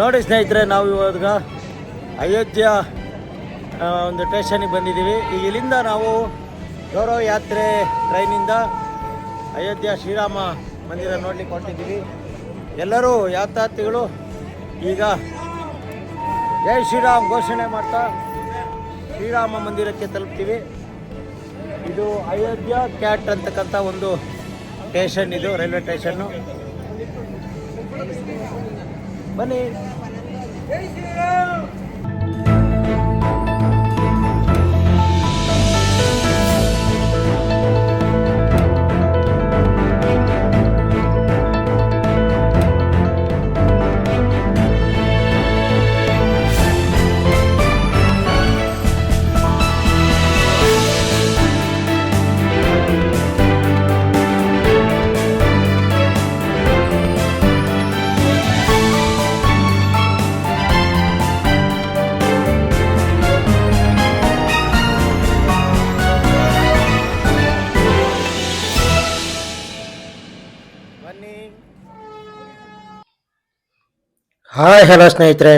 ನೋಡಿ ಸ್ನೇಹಿತರೆ, ನಾವು ಇವಾಗ ಅಯೋಧ್ಯ ಒಂದು ಸ್ಟೇಷನಿಗೆ ಬಂದಿದ್ದೀವಿ. ಈಗ ಇಲ್ಲಿಂದ ನಾವು ಗೌರವ ಯಾತ್ರೆ ಟ್ರೈನಿಂದ ಅಯೋಧ್ಯ ಶ್ರೀರಾಮ ಮಂದಿರ ನೋಡ್ಲಿಕ್ಕೆ ಹೊರಟಿದ್ದೀವಿ. ಎಲ್ಲರೂ ಯಾತ್ರಾರ್ಥಿಗಳು ಈಗ ಜೈ ಶ್ರೀರಾಮ್ ಘೋಷಣೆ ಮಾಡ್ತಾ ಶ್ರೀರಾಮ ಮಂದಿರಕ್ಕೆ ತಲುಪ್ತೀವಿ. ಇದು ಅಯೋಧ್ಯ ಕ್ಯಾಟ್ ಅಂತಕ್ಕಂಥ ಒಂದು ಸ್ಟೇಷನ್, ಇದು ರೈಲ್ವೆ ಸ್ಟೇಷನ್ನು. ಬನ್ನಿ. ಜೈ ಶ್ರೀರಾಮ್. ಹಾಯ್ ಹಲೋ ಸ್ನೇಹಿತರೆ,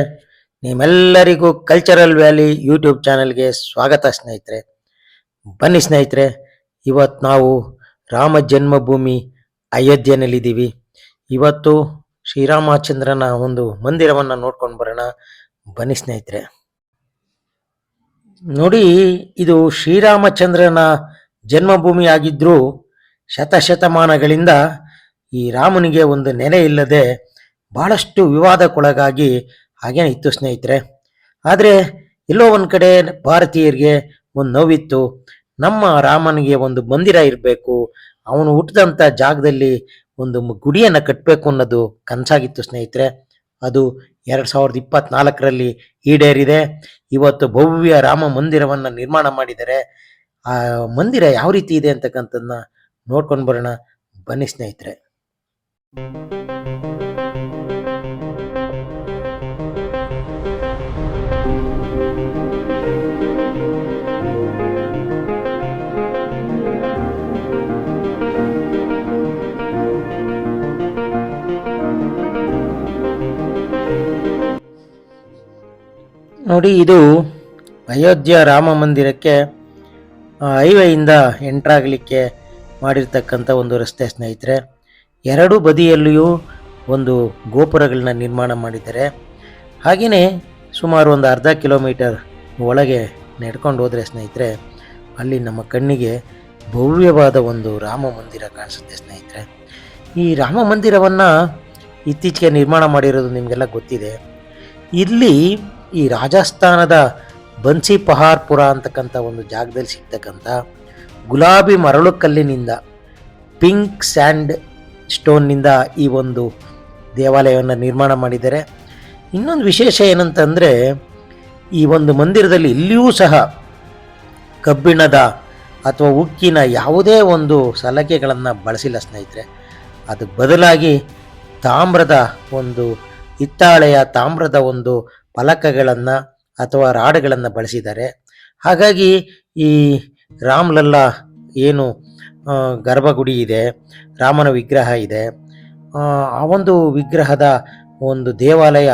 ನಿಮ್ಮೆಲ್ಲರಿಗೂ ಕಲ್ಚರಲ್ ವ್ಯಾಲಿ ಯೂಟ್ಯೂಬ್ ಚಾನಲ್ಗೆ ಸ್ವಾಗತ ಸ್ನೇಹಿತರೆ. ಬನ್ನಿ ಸ್ನೇಹಿತರೆ, ಇವತ್ತು ನಾವು ರಾಮ ಜನ್ಮಭೂಮಿ ಅಯೋಧ್ಯೆಯಲ್ಲಿದ್ದೀವಿ. ಇವತ್ತು ಶ್ರೀರಾಮಚಂದ್ರನ ಒಂದು ಮಂದಿರವನ್ನು ನೋಡ್ಕೊಂಡು ಬರೋಣ. ಬನ್ನಿ ಸ್ನೇಹಿತರೆ. ನೋಡಿ, ಇದು ಶ್ರೀರಾಮಚಂದ್ರನ ಜನ್ಮಭೂಮಿ ಆಗಿದ್ರೂ ಶತಶತಮಾನಗಳಿಂದ ಈ ರಾಮನಿಗೆ ಒಂದು ನೆಲೆ ಇಲ್ಲದೆ ಬಹಳಷ್ಟು ವಿವಾದಕ್ಕೊಳಗಾಗಿ ಹಾಗೇ ಇತ್ತು ಸ್ನೇಹಿತರೆ. ಆದರೆ ಎಲ್ಲೋ ಒಂದು ಕಡೆ ಭಾರತೀಯರಿಗೆ ಒಂದು ನೋವಿತ್ತು, ನಮ್ಮ ರಾಮನಿಗೆ ಒಂದು ಮಂದಿರ ಇರಬೇಕು, ಅವನು ಹುಟ್ಟಿದಂಥ ಜಾಗದಲ್ಲಿ ಒಂದು ಗುಡಿಯನ್ನು ಕಟ್ಟಬೇಕು ಅನ್ನೋದು ಕನಸಾಗಿತ್ತು ಸ್ನೇಹಿತರೆ. ಅದು 2024ರಲ್ಲಿ ಈಡೇರಿದೆ. ಇವತ್ತು ಭವ್ಯ ರಾಮ ಮಂದಿರವನ್ನು ನಿರ್ಮಾಣ ಮಾಡಿದ್ದಾರೆ. ಆ ಮಂದಿರ ಯಾವ ರೀತಿ ಇದೆ ಅಂತಕ್ಕಂಥದ್ದನ್ನ ನೋಡ್ಕೊಂಡು ಬರೋಣ. ಬನ್ನಿ ಸ್ನೇಹಿತರೆ. ನೋಡಿ, ಇದು ಅಯೋಧ್ಯ ರಾಮ ಮಂದಿರಕ್ಕೆ ಹೈವೇಯಿಂದ ಎಂಟ್ರಾಗಲಿಕ್ಕೆ ಮಾಡಿರ್ತಕ್ಕಂಥ ಒಂದು ರಸ್ತೆ ಸ್ನೇಹಿತರೆ. ಎರಡೂ ಬದಿಯಲ್ಲಿಯೂ ಒಂದು ಗೋಪುರಗಳನ್ನ ನಿರ್ಮಾಣ ಮಾಡಿದ್ದಾರೆ. ಹಾಗೆಯೇ ಸುಮಾರು ಒಂದು ಅರ್ಧ ಕಿಲೋಮೀಟರ್ ಒಳಗೆ ನಡ್ಕೊಂಡು ಹೋದರೆ ಸ್ನೇಹಿತರೆ, ಅಲ್ಲಿ ನಮ್ಮ ಕಣ್ಣಿಗೆ ಭವ್ಯವಾದ ಒಂದು ರಾಮ ಮಂದಿರ ಕಾಣಿಸುತ್ತೆ ಸ್ನೇಹಿತರೆ. ಈ ರಾಮ ಮಂದಿರವನ್ನು ಇತ್ತೀಚೆಗೆ ನಿರ್ಮಾಣ ಮಾಡಿರೋದು ನಿಮಗೆಲ್ಲ ಗೊತ್ತಿದೆ. ಇಲ್ಲಿ ಈ ರಾಜಸ್ಥಾನದ ಬನ್ಸಿ ಪಹಾರ್ಪುರ ಅಂತಕ್ಕಂಥ ಒಂದು ಜಾಗದಲ್ಲಿ ಸಿಗ್ತಕ್ಕಂಥ ಗುಲಾಬಿ ಮರಳು ಕಲ್ಲಿನಿಂದ, ಪಿಂಕ್ ಸ್ಯಾಂಡ್ ಸ್ಟೋನ್ನಿಂದ ಈ ಒಂದು ದೇವಾಲಯವನ್ನು ನಿರ್ಮಾಣ ಮಾಡಿದ್ದಾರೆ. ಇನ್ನೊಂದು ವಿಶೇಷ ಏನಂತಂದರೆ, ಈ ಒಂದು ಮಂದಿರದಲ್ಲಿ ಇಲ್ಲಿಯೂ ಸಹ ಕಬ್ಬಿಣದ ಅಥವಾ ಉಕ್ಕಿನ ಯಾವುದೇ ಒಂದು ಸಲಕೆಗಳನ್ನು ಬಳಸಿಲ್ಲ ಸ್ನೇಹಿತರೆ. ಅದಕ್ಕೆ ಬದಲಾಗಿ ತಾಮ್ರದ ಒಂದು ಹಿತ್ತಾಳೆಯ ತಾಮ್ರದ ಒಂದು ಫಲಕಗಳನ್ನು ಅಥವಾ ರಾಡ್ಗಳನ್ನು ಬಳಸಿದ್ದಾರೆ. ಹಾಗಾಗಿ ಈ ರಾಮ್ಲಲ್ಲಾ ಏನು ಗರ್ಭಗುಡಿ ಇದೆ, ರಾಮನ ವಿಗ್ರಹ ಇದೆ, ಆ ಒಂದು ವಿಗ್ರಹದ ಒಂದು ದೇವಾಲಯ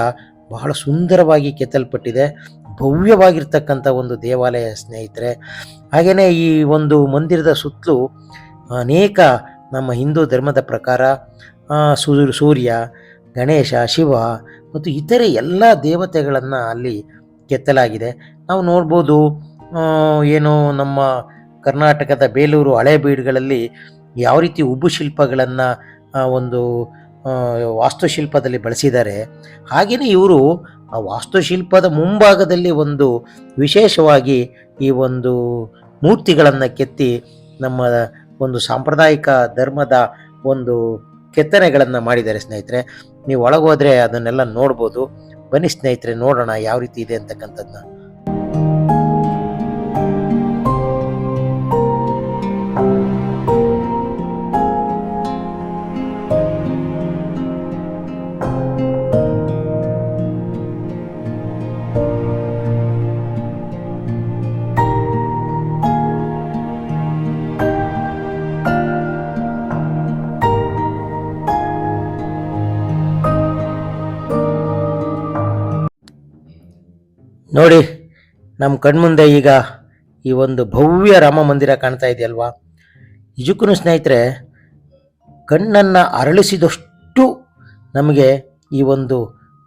ಬಹಳ ಸುಂದರವಾಗಿ ಕೆತ್ತಲ್ಪಟ್ಟಿದೆ. ಭವ್ಯವಾಗಿರ್ತಕ್ಕಂಥ ಒಂದು ದೇವಾಲಯ ಸ್ನೇಹಿತರೆ. ಹಾಗೆಯೇ ಈ ಒಂದು ಮಂದಿರದ ಸುತ್ತಲೂ ಅನೇಕ ನಮ್ಮ ಹಿಂದೂ ಧರ್ಮದ ಪ್ರಕಾರ ಸೂರ್ಯ, ಗಣೇಶ, ಶಿವ ಮತ್ತು ಇತರೆ ಎಲ್ಲ ದೇವತೆಗಳನ್ನು ಅಲ್ಲಿ ಕೆತ್ತಲಾಗಿದೆ. ನಾವು ನೋಡ್ಬೋದು, ಏನು ನಮ್ಮ ಕರ್ನಾಟಕದ ಬೇಲೂರು ಹಳೇಬೀಡುಗಳಲ್ಲಿ ಯಾವ ರೀತಿ ಉಬ್ಬು ಶಿಲ್ಪಗಳನ್ನು ಒಂದು ವಾಸ್ತುಶಿಲ್ಪದಲ್ಲಿ ಬಳಸಿದ್ದಾರೆ. ಹಾಗೆಯೇ ಇವರು ಆ ವಾಸ್ತುಶಿಲ್ಪದ ಮುಂಭಾಗದಲ್ಲಿ ಒಂದು ವಿಶೇಷವಾಗಿ ಈ ಒಂದು ಮೂರ್ತಿಗಳನ್ನು ಕೆತ್ತಿ ನಮ್ಮ ಒಂದು ಸಾಂಪ್ರದಾಯಿಕ ಧರ್ಮದ ಒಂದು ಕೆತ್ತನೆಗಳನ್ನು ಮಾಡಿದ್ದಾರೆ ಸ್ನೇಹಿತರೆ. ನೀವು ಒಳಗೋದ್ರೆ ಅದನ್ನೆಲ್ಲ ನೋಡ್ಬೋದು. ಬನ್ನಿ ಸ್ನೇಹಿತರೆ, ನೋಡೋಣ ಯಾವ ರೀತಿ ಇದೆ ಅಂತಕ್ಕಂಥದ್ದನ್ನ. ನೋಡಿ, ನಮ್ಮ ಕಣ್ಮುಂದೆ ಈಗ ಈ ಒಂದು ಭವ್ಯ ರಾಮ ಮಂದಿರ ಕಾಣ್ತಾ ಇದೆಯಲ್ವಾ. ನಿಜಕ್ಕೂ ಸ್ನೇಹಿತರೆ, ಕಣ್ಣನ್ನು ಅರಳಿಸಿದಷ್ಟು ನಮಗೆ ಈ ಒಂದು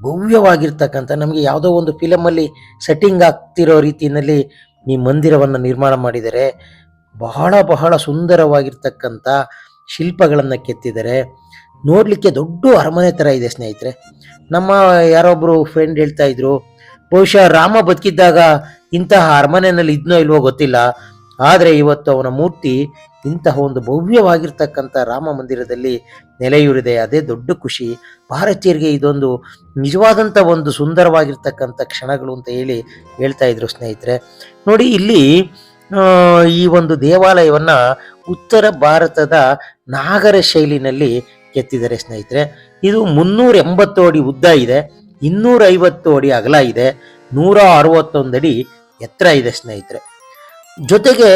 ಭವ್ಯವಾಗಿರ್ತಕ್ಕಂಥ, ನಮಗೆ ಯಾವುದೋ ಒಂದು ಫಿಲಮಲ್ಲಿ ಸೆಟ್ಟಿಂಗ್ ಆಗ್ತಿರೋ ರೀತಿಯಲ್ಲಿ ಈ ಮಂದಿರವನ್ನು ನಿರ್ಮಾಣ ಮಾಡಿದರೆ. ಬಹಳ ಬಹಳ ಸುಂದರವಾಗಿರ್ತಕ್ಕಂಥ ಶಿಲ್ಪಗಳನ್ನು ಕೆತ್ತಿದ್ದಾರೆ. ನೋಡಲಿಕ್ಕೆ ದೊಡ್ಡ ಅರಮನೆ ಥರ ಇದೆ ಸ್ನೇಹಿತರೆ. ನಮ್ಮ ಯಾರೊಬ್ಬರು ಫ್ರೆಂಡ್ ಹೇಳ್ತಾ ಇದ್ರು, ಬಹುಶಃ ರಾಮ ಬದುಕಿದ್ದಾಗ ಇಂತಹ ಅರಮನೆಯಲ್ಲಿ ಇದ್ನೋ ಇಲ್ವೋ ಗೊತ್ತಿಲ್ಲ, ಆದರೆ ಇವತ್ತು ಅವನ ಮೂರ್ತಿ ಇಂತಹ ಒಂದು ಭವ್ಯವಾಗಿರ್ತಕ್ಕಂಥ ರಾಮ ಮಂದಿರದಲ್ಲಿ ನೆಲೆಯೂರಿದೆ. ಅದೇ ದೊಡ್ಡ ಖುಷಿ. ಭಾರತೀಯರಿಗೆ ಇದೊಂದು ನಿಜವಾದಂಥ ಒಂದು ಸುಂದರವಾಗಿರ್ತಕ್ಕಂಥ ಕ್ಷಣಗಳು ಅಂತ ಹೇಳ್ತಾ ಇದ್ರು ಸ್ನೇಹಿತರೆ. ನೋಡಿ, ಇಲ್ಲಿ ಈ ಒಂದು ದೇವಾಲಯವನ್ನು ಉತ್ತರ ಭಾರತದ ನಾಗರ ಶೈಲಿನಲ್ಲಿ ಕೆತ್ತಿದ್ದಾರೆ ಸ್ನೇಹಿತರೆ. ಇದು 380 ಅಡಿ ಉದ್ದ ಇದೆ, 250 ಅಡಿ ಅಗಲ ಇದೆ, 161 ಅಡಿ ಎತ್ತರ ಇದೆ ಸ್ನೇಹಿತರೆ. ಜೊತೆಗೆ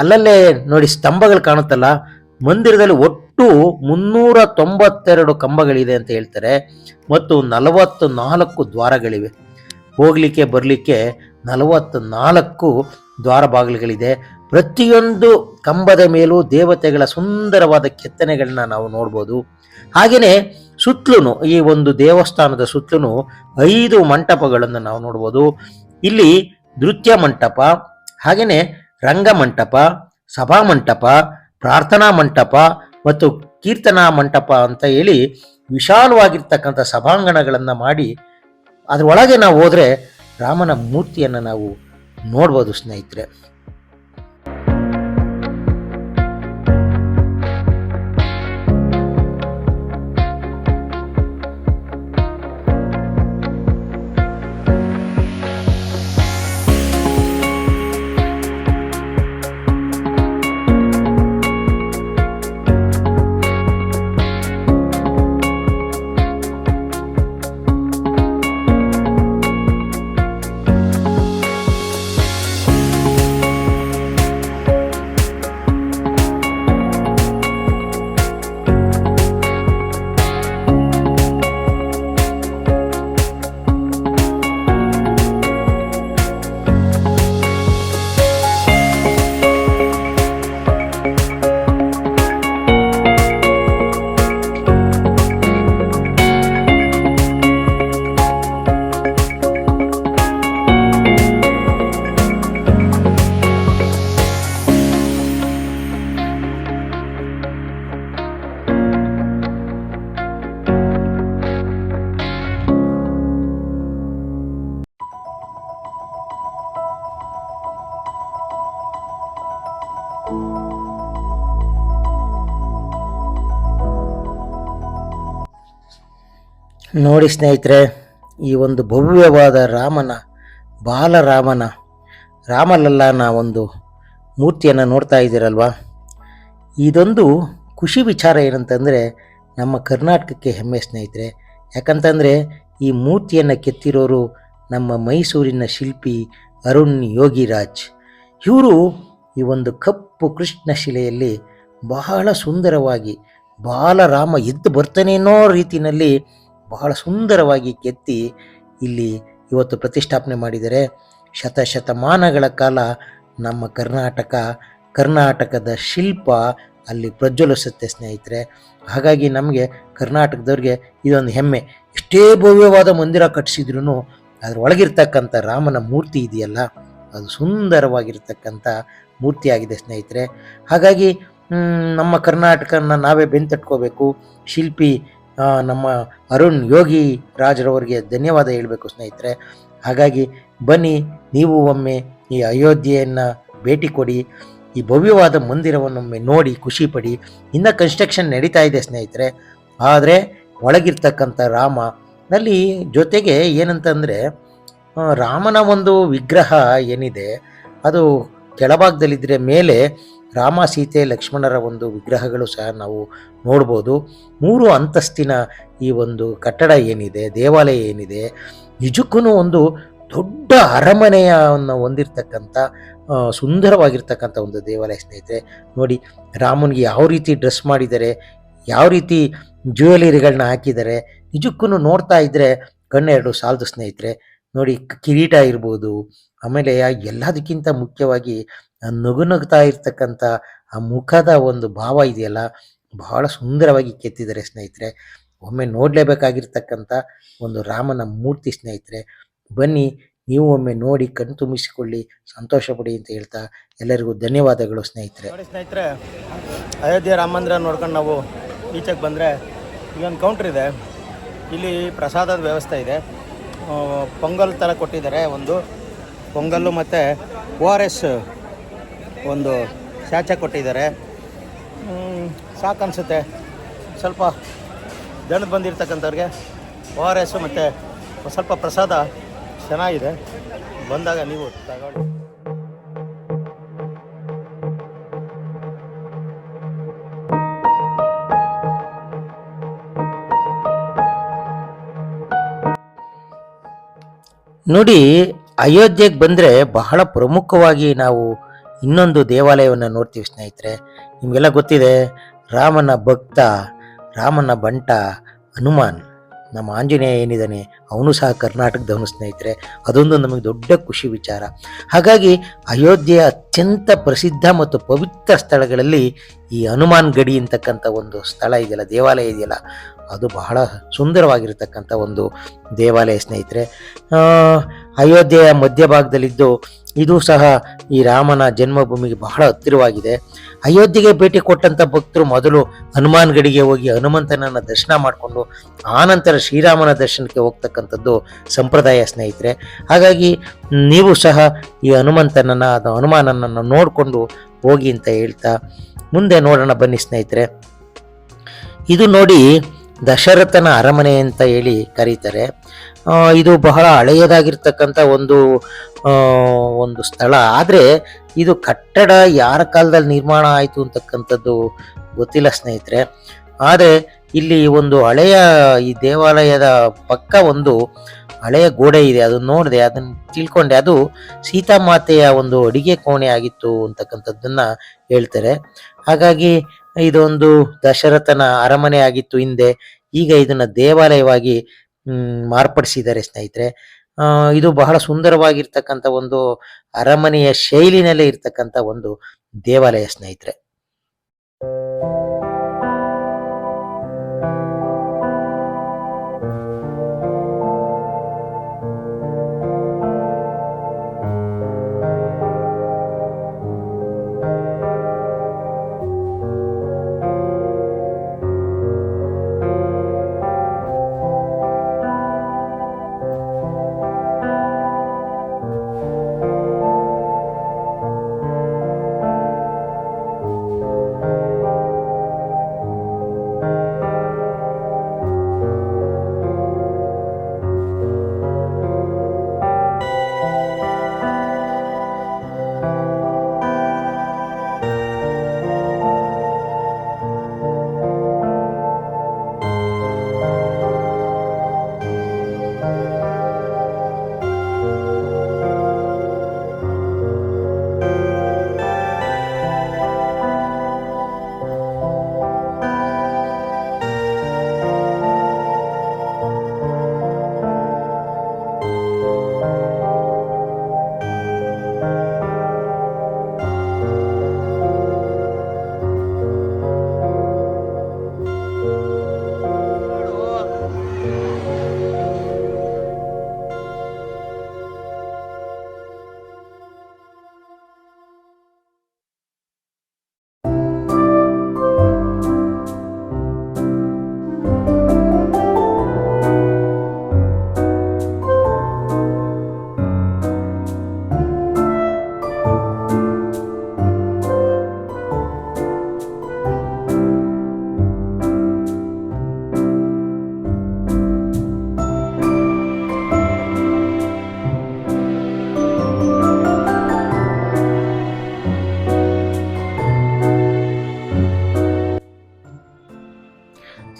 ಅಲ್ಲಲ್ಲೇ ನೋಡಿ ಸ್ತಂಭಗಳು ಕಾಣುತ್ತಲ್ಲ. ಮಂದಿರದಲ್ಲಿ ಒಟ್ಟು 392 ಕಂಬಗಳಿದೆ ಅಂತ ಹೇಳ್ತಾರೆ ಮತ್ತು 44 ದ್ವಾರಗಳಿವೆ. ಹೋಗ್ಲಿಕ್ಕೆ ಬರಲಿಕ್ಕೆ 44 ದ್ವಾರ ಬಾಗಿಲುಗಳಿದೆ. ಪ್ರತಿಯೊಂದು ಕಂಬದ ಮೇಲೂ ದೇವತೆಗಳ ಸುಂದರವಾದ ಕೆತ್ತನೆಗಳನ್ನ ನಾವು ನೋಡ್ಬೋದು. ಹಾಗೆಯೇ ಸುತ್ತಲೂ ಈ ಒಂದು ದೇವಸ್ಥಾನದ ಸುತ್ತಲೂ 5 ಮಂಟಪಗಳನ್ನು ನಾವು ನೋಡ್ಬೋದು. ಇಲ್ಲಿ ನೃತ್ಯ ಮಂಟಪ, ಹಾಗೆಯೇ ರಂಗಮಂಟಪ, ಸಭಾಮಂಟಪ, ಪ್ರಾರ್ಥನಾ ಮಂಟಪ ಮತ್ತು ಕೀರ್ತನಾ ಮಂಟಪ ಅಂತ ಹೇಳಿ ವಿಶಾಲವಾಗಿರ್ತಕ್ಕಂಥ ಸಭಾಂಗಣಗಳನ್ನು ಮಾಡಿ ಅದರೊಳಗೆ ನಾವು ಹೋದರೆ ರಾಮನ ಮೂರ್ತಿಯನ್ನು ನಾವು ನೋಡ್ಬೋದು ಸ್ನೇಹಿತರೆ. ನೋಡಿ ಸ್ನೇಹಿತರೆ, ಈ ಒಂದು ಭವ್ಯವಾದ ಬಾಲರಾಮನ ರಾಮಲಲ್ಲನ ಒಂದು ಮೂರ್ತಿಯನ್ನು ನೋಡ್ತಾ ಇದ್ದೀರಲ್ವ. ಇದೊಂದು ಖುಷಿ ವಿಚಾರ ಏನಂತಂದರೆ ನಮ್ಮ ಕರ್ನಾಟಕಕ್ಕೆ ಹೆಮ್ಮೆ ಸ್ನೇಹಿತರೆ. ಯಾಕಂತಂದರೆ ಈ ಮೂರ್ತಿಯನ್ನು ಕೆತ್ತಿರೋರು ನಮ್ಮ ಮೈಸೂರಿನ ಶಿಲ್ಪಿ ಅರುಣ್ ಯೋಗಿರಾಜ್. ಇವರು ಈ ಒಂದು ಕಪ್ಪು ಕೃಷ್ಣ ಶಿಲೆಯಲ್ಲಿ ಬಹಳ ಸುಂದರವಾಗಿ ಬಾಲರಾಮ ಎದ್ದು ಬರ್ತಾನೆ ಅನ್ನೋ ರೀತಿಯಲ್ಲಿ ಬಹಳ ಸುಂದರವಾಗಿ ಕೆತ್ತಿ ಇಲ್ಲಿ ಇವತ್ತು ಪ್ರತಿಷ್ಠಾಪನೆ ಮಾಡಿದ್ದಾರೆ. ಶತಶತಮಾನಗಳ ಕಾಲ ನಮ್ಮ ಕರ್ನಾಟಕದ ಶಿಲ್ಪ ಅಲ್ಲಿ ಪ್ರಜ್ವಲಿಸುತ್ತೆ ಸ್ನೇಹಿತರೆ. ಹಾಗಾಗಿ ನಮಗೆ ಕರ್ನಾಟಕದವ್ರಿಗೆ ಇದೊಂದು ಹೆಮ್ಮೆ. ಎಷ್ಟೇ ಭವ್ಯವಾದ ಮಂದಿರ ಕಟ್ಟಿಸಿದ್ರೂ ಅದರೊಳಗಿರ್ತಕ್ಕಂಥ ರಾಮನ ಮೂರ್ತಿ ಇದೆಯಲ್ಲ, ಅದು ಸುಂದರವಾಗಿರ್ತಕ್ಕಂಥ ಮೂರ್ತಿಯಾಗಿದೆ ಸ್ನೇಹಿತರೆ. ಹಾಗಾಗಿ ನಮ್ಮ ಕರ್ನಾಟಕನ ನಾವೇ ಬೆಂತಟ್ಕೋಬೇಕು. ಶಿಲ್ಪಿ ನಮ್ಮ ಅರುಣ್ ಯೋಗಿ ರಾಜ್ರವರಿಗೆ ಧನ್ಯವಾದ ಹೇಳಬೇಕು ಸ್ನೇಹಿತರೆ. ಹಾಗಾಗಿ ಬನ್ನಿ, ನೀವು ಒಮ್ಮೆ ಈ ಅಯೋಧ್ಯೆಯನ್ನು ಭೇಟಿ ಕೊಡಿ, ಈ ಭವ್ಯವಾದ ಮಂದಿರವನ್ನೊಮ್ಮೆ ನೋಡಿ ಖುಷಿ ಪಡಿ. ಇನ್ನು ಕನ್ಸ್ಟ್ರಕ್ಷನ್ ನಡೀತಾ ಇದೆ ಸ್ನೇಹಿತರೆ. ಆದರೆ ಒಳಗಿರ್ತಕ್ಕಂಥ ರಾಮನಲ್ಲಿ ಜೊತೆಗೆ ಏನಂತಂದರೆ ರಾಮನ ಒಂದು ವಿಗ್ರಹ ಏನಿದೆ ಅದು ಕೆಳಭಾಗದಲ್ಲಿದ್ದರೆ ಮೇಲೆ ರಾಮ, ಸೀತೆ, ಲಕ್ಷ್ಮಣರ ಒಂದು ವಿಗ್ರಹಗಳು ಸಹ ನಾವು ನೋಡ್ಬೋದು. 3 ಅಂತಸ್ತಿನ ಈ ಒಂದು ಕಟ್ಟಡ ಏನಿದೆ, ದೇವಾಲಯ ಏನಿದೆ, ನಿಜಕ್ಕೂ ಒಂದು ದೊಡ್ಡ ಅರಮನೆಯನ್ನು ಹೊಂದಿರತಕ್ಕಂಥ ಸುಂದರವಾಗಿರ್ತಕ್ಕಂಥ ಒಂದು ದೇವಾಲಯ ಸ್ನೇಹಿತರೆ. ನೋಡಿ, ರಾಮನಿಗೆ ಯಾವ ರೀತಿ ಡ್ರೆಸ್ ಮಾಡಿದ್ದಾರೆ, ಯಾವ ರೀತಿ ಜ್ಯುವೆಲರಿಗಳನ್ನ ಹಾಕಿದ್ದಾರೆ, ನಿಜಕ್ಕೂ ನೋಡ್ತಾ ಇದ್ದರೆ ಕಣ್ಣೆರಡು ಸಾಲದು ಸ್ನೇಹಿತರೆ. ನೋಡಿ ಕಿರೀಟ ಇರ್ಬೋದು, ಆಮೇಲೆ ಎಲ್ಲದಕ್ಕಿಂತ ಮುಖ್ಯವಾಗಿ ನಗು ನಗ್ತಾ ಇರ್ತಕ್ಕಂಥ ಆ ಮುಖದ ಒಂದು ಭಾವ ಇದೆಯಲ್ಲ, ಬಹಳ ಸುಂದರವಾಗಿ ಕೆತ್ತಿದ್ದಾರೆ ಸ್ನೇಹಿತರೆ. ಒಮ್ಮೆ ನೋಡಲೇಬೇಕಾಗಿರ್ತಕ್ಕಂಥ ಒಂದು ರಾಮನ ಮೂರ್ತಿ ಸ್ನೇಹಿತರೆ. ಬನ್ನಿ, ನೀವು ಒಮ್ಮೆ ನೋಡಿ ಕಣ್ ತುಂಬಿಸಿಕೊಳ್ಳಿ, ಸಂತೋಷ ಪಡಿ ಅಂತ ಹೇಳ್ತಾ ಎಲ್ಲರಿಗೂ ಧನ್ಯವಾದಗಳು ಸ್ನೇಹಿತರೆ. ನೋಡಿ ಸ್ನೇಹಿತರೆ, ಅಯೋಧ್ಯೆ ರಾಮ ಮಂದಿರ ನೋಡ್ಕೊಂಡು ನಾವು ಈಚೆಗೆ ಬಂದರೆ ಇಲ್ಲೊಂದು ಕೌಂಟ್ರ್ ಇದೆ. ಇಲ್ಲಿ ಪ್ರಸಾದದ ವ್ಯವಸ್ಥೆ ಇದೆ. ಪೊಂಗಲ್ ಥರ ಕೊಟ್ಟಿದ್ದಾರೆ, ಒಂದು ಪೊಂಗಲ್ಲು ಮತ್ತು ORS ಒಂದು ಸ್ಯಾಚೆ ಕೊಟ್ಟಿದ್ದಾರೆ. ಸಾಕನ್ಸುತ್ತೆ. ಸ್ವಲ್ಪ ದಣದು ಬಂದಿರ್ತಕ್ಕಂಥವ್ರಿಗೆ ORS ಮತ್ತು ಸ್ವಲ್ಪ ಪ್ರಸಾದ ಚೆನ್ನಾಗಿದೆ. ಬಂದಾಗ ನೀವು ತಗೊಳ್ಳಿ. ನೋಡಿ, ಅಯೋಧ್ಯೆಗೆ ಬಂದರೆ ಬಹಳ ಪ್ರಮುಖವಾಗಿ ನಾವು ಇನ್ನೊಂದು ದೇವಾಲಯವನ್ನು ನೋಡ್ತೀವಿ ಸ್ನೇಹಿತರೆ. ನಿಮಗೆಲ್ಲ ಗೊತ್ತಿದೆ, ರಾಮನ ಭಕ್ತ, ರಾಮನ ಬಂಟ ಹನುಮಾನ್, ನಮ್ಮ ಆಂಜನೇಯ ಏನಿದ್ದಾನೆ ಅವನು ಸಹ ಕರ್ನಾಟಕದವನು ಸ್ನೇಹಿತರೆ. ಅದೊಂದು ನಮಗೆ ದೊಡ್ಡ ಖುಷಿ ವಿಚಾರ. ಹಾಗಾಗಿ ಅಯೋಧ್ಯೆಯ ಅತ್ಯಂತ ಪ್ರಸಿದ್ಧ ಮತ್ತು ಪವಿತ್ರ ಸ್ಥಳಗಳಲ್ಲಿ ಈ ಹನುಮಾನ್ ಗಡಿ ಅಂತಕ್ಕಂಥ ಒಂದು ಸ್ಥಳ ಇದೆಯಲ್ಲ, ದೇವಾಲಯ ಇದೆಯಲ್ಲ, ಅದು ಬಹಳ ಸುಂದರವಾಗಿರ್ತಕ್ಕಂಥ ಒಂದು ದೇವಾಲಯ ಸ್ನೇಹಿತರೆ. ಅಯೋಧ್ಯೆಯ ಮಧ್ಯಭಾಗದಲ್ಲಿದ್ದು ಇದು ಸಹ ಈ ರಾಮನ ಜನ್ಮಭೂಮಿಗೆ ಬಹಳ ಹತ್ತಿರವಾಗಿದೆ. ಅಯೋಧ್ಯೆಗೆ ಭೇಟಿ ಕೊಟ್ಟಂಥ ಭಕ್ತರು ಮೊದಲು ಹನುಮಾನ್ ಗಡಿಗೆ ಹೋಗಿ ಹನುಮಂತನನ್ನು ದರ್ಶನ ಮಾಡಿಕೊಂಡು ಆನಂತರ ಶ್ರೀರಾಮನ ದರ್ಶನಕ್ಕೆ ಹೋಗ್ತಕ್ಕಂಥದ್ದು ಸಂಪ್ರದಾಯ ಸ್ನೇಹಿತರೆ. ಹಾಗಾಗಿ ನೀವು ಸಹ ಈ ಹನುಮಾನನನ್ನು ನೋಡಿಕೊಂಡು ಹೋಗಿ ಅಂತ ಹೇಳ್ತಾ ಮುಂದೆ ನೋಡೋಣ ಬನ್ನಿ ಸ್ನೇಹಿತರೆ. ಇದು ನೋಡಿ ದಶರಥನ ಅರಮನೆ ಅಂತ ಹೇಳಿ ಕರೀತಾರೆ. ಇದು ಬಹಳ ಹಳೆಯದಾಗಿರ್ತಕ್ಕಂಥ ಒಂದು ಸ್ಥಳ. ಆದರೆ ಇದು ಕಟ್ಟಡ ಯಾರ ಕಾಲದಲ್ಲಿ ನಿರ್ಮಾಣ ಆಯಿತು ಅಂತಕ್ಕಂಥದ್ದು ಗೊತ್ತಿಲ್ಲ ಸ್ನೇಹಿತರೆ. ಆದರೆ ಇಲ್ಲಿ ಒಂದು ಹಳೆಯ ಈ ದೇವಾಲಯದ ಪಕ್ಕ ಒಂದು ಹಳೆಯ ಗೋಡೆ ಇದೆ. ಅದನ್ನು ನೋಡಿದೆ, ಅದನ್ನು ತಿಳ್ಕೊಂಡೆ. ಅದು ಸೀತಾಮಾತೆಯ ಒಂದು ಅಡಿಗೆ ಕೋಣೆ ಆಗಿತ್ತು ಅಂತಕ್ಕಂಥದ್ದನ್ನು ಹೇಳ್ತಾರೆ. ಹಾಗಾಗಿ ಇದೊಂದು ದಶರಥನ ಅರಮನೆ ಆಗಿತ್ತು ಹಿಂದೆ. ಈಗ ಇದನ್ನ ದೇವಾಲಯವಾಗಿ ಮಾರ್ಪಡಿಸಿದ್ದಾರೆ ಸ್ನೇಹಿತರೆ. ಇದು ಬಹಳ ಸುಂದರವಾಗಿರ್ತಕ್ಕಂಥ ಒಂದು ಅರಮನೆಯ ಶೈಲಿನಲ್ಲೇ ಇರ್ತಕ್ಕಂಥ ಒಂದು ದೇವಾಲಯ ಸ್ನೇಹಿತರೆ.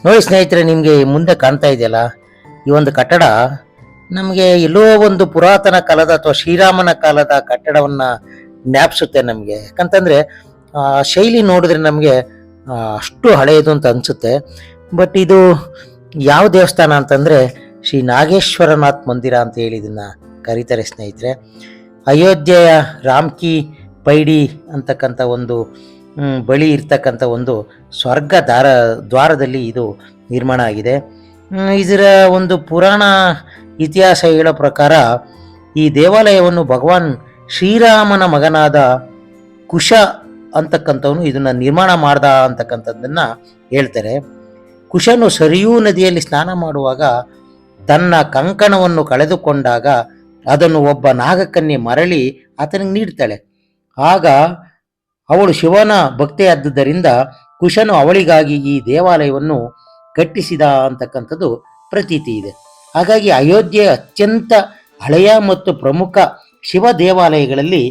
ನೋಡಿ ಸ್ನೇಹಿತರೆ, ನಿಮಗೆ ಮುಂದೆ ಕಾಣ್ತಾ ಇದೆಯಲ್ಲ ಈ ಒಂದು ಕಟ್ಟಡ, ನಮಗೆ ಎಲ್ಲೋ ಒಂದು ಪುರಾತನ ಕಾಲದ ಅಥವಾ ಶ್ರೀರಾಮನ ಕಾಲದ ಕಟ್ಟಡವನ್ನ ಜ್ಞಾಪಿಸುತ್ತೆ ನಮಗೆ. ಯಾಕಂತಂದ್ರೆ ಶೈಲಿ ನೋಡಿದ್ರೆ ನಮಗೆ ಅಷ್ಟು ಹಳೆಯದು ಅಂತ ಅನ್ಸುತ್ತೆ. ಬಟ್ ಇದು ಯಾವ ದೇವಸ್ಥಾನ ಅಂತಂದ್ರೆ ಶ್ರೀ ನಾಗೇಶ್ವರನಾಥ್ ಮಂದಿರ ಅಂತ ಹೇಳಿ ಇದನ್ನು ಕರೀತಾರೆ ಸ್ನೇಹಿತರೆ. ಅಯೋಧ್ಯೆಯ ರಾಮ್ಕಿ ಪೈಡಿ ಅಂತಕ್ಕಂಥ ಒಂದು ಬಳಿ ಇರ್ತಕ್ಕಂಥ ಒಂದು ಸ್ವರ್ಗ ದ್ವಾರದಲ್ಲಿ ಇದು ನಿರ್ಮಾಣ ಆಗಿದೆ. ಇದರ ಒಂದು ಪುರಾಣ ಇತಿಹಾಸ ಹೇಳೋ ಪ್ರಕಾರ ಈ ದೇವಾಲಯವನ್ನು ಭಗವಾನ್ ಶ್ರೀರಾಮನ ಮಗನಾದ ಕುಶ ಅಂತಕ್ಕಂಥವನು ಇದನ್ನು ನಿರ್ಮಾಣ ಮಾಡ್ದ ಅಂತಕ್ಕಂಥದ್ದನ್ನು ಹೇಳ್ತಾರೆ. ಕುಶನು ಸರಿಯೂ ನದಿಯಲ್ಲಿ ಸ್ನಾನ ಮಾಡುವಾಗ ತನ್ನ ಕಂಕಣವನ್ನು ಕಳೆದುಕೊಂಡಾಗ ಅದನ್ನು ಒಬ್ಬ ನಾಗಕನ್ಯೆ ಮರಳಿ ಆತನಿಗೆ ನೀಡ್ತಾಳೆ. ಆಗ ಅವಳು ಶಿವನ ಭಕ್ತೆಯಾದ್ದರಿಂದ ಕುಶನು ಅವಳಿಗಾಗಿ ಈ ದೇವಾಲಯವನ್ನು ಕಟ್ಟಿಸಿದ ಅಂತಕ್ಕಂಥದ್ದು ಪ್ರತೀತಿ ಇದೆ. ಹಾಗಾಗಿ ಅಯೋಧ್ಯೆ ಅತ್ಯಂತ ಹಳೆಯ ಮತ್ತು ಪ್ರಮುಖ ಶಿವ ದೇವಾಲಯಗಳಲ್ಲಿ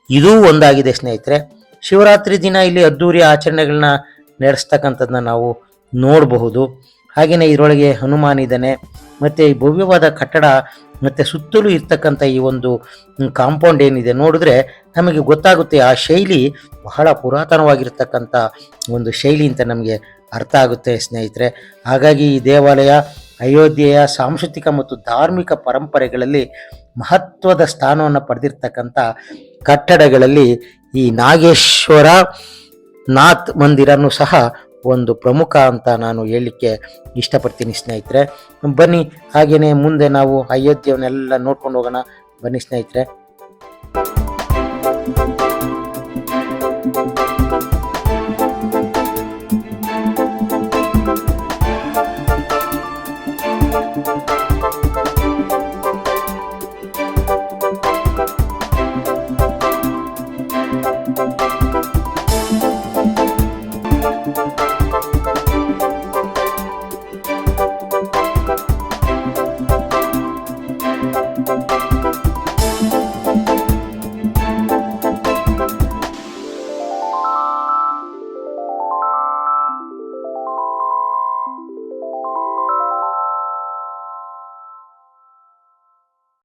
ಇದೂ ಒಂದಾಗಿದೆ ಸ್ನೇಹಿತರೆ. ಶಿವರಾತ್ರಿ ದಿನ ಇಲ್ಲಿ ಅದ್ದೂರಿ ಆಚರಣೆಗಳನ್ನ ನಡೆಸ್ತಕ್ಕಂಥದ್ದನ್ನ ನಾವು ನೋಡಬಹುದು. ಹಾಗೆಯೇ ಇದರೊಳಗೆ ಹನುಮಾನ್ ಇದ್ದಾನೆ, ಮತ್ತು ಈ ಭವ್ಯವಾದ ಕಟ್ಟಡ ಮತ್ತು ಸುತ್ತಲೂ ಇರ್ತಕ್ಕಂಥ ಈ ಒಂದು ಕಾಂಪೌಂಡ್ ಏನಿದೆ ನೋಡಿದ್ರೆ ನಮಗೆ ಗೊತ್ತಾಗುತ್ತೆ ಆ ಶೈಲಿ ಬಹಳ ಪುರಾತನವಾಗಿರ್ತಕ್ಕಂಥ ಒಂದು ಶೈಲಿ ಅಂತ ನಮಗೆ ಅರ್ಥ ಆಗುತ್ತೆ ಸ್ನೇಹಿತರೆ. ಹಾಗಾಗಿ ಈ ದೇವಾಲಯ ಅಯೋಧ್ಯೆಯ ಸಾಂಸ್ಕೃತಿಕ ಮತ್ತು ಧಾರ್ಮಿಕ ಪರಂಪರೆಗಳಲ್ಲಿ ಮಹತ್ವದ ಸ್ಥಾನವನ್ನು ಪಡೆದಿರ್ತಕ್ಕಂಥ ಕಟ್ಟಡಗಳಲ್ಲಿ ಈ ನಾಗೇಶ್ವರ ನಾಥ್ ಮಂದಿರನೂ ಸಹ ಒಂದು ಪ್ರಮುಖ ಅಂತ ನಾನು ಹೇಳಲಿಕ್ಕೆ ಇಷ್ಟಪಡ್ತೀನಿ ಸ್ನೇಹಿತರೆ. ಬನ್ನಿ ಹಾಗೆಯೇ ಮುಂದೆ ನಾವು ಅಯೋಧ್ಯೆಯನ್ನೆಲ್ಲ ನೋಡ್ಕೊಂಡು ಹೋಗೋಣ. ಬನ್ನಿ ಸ್ನೇಹಿತರೆ.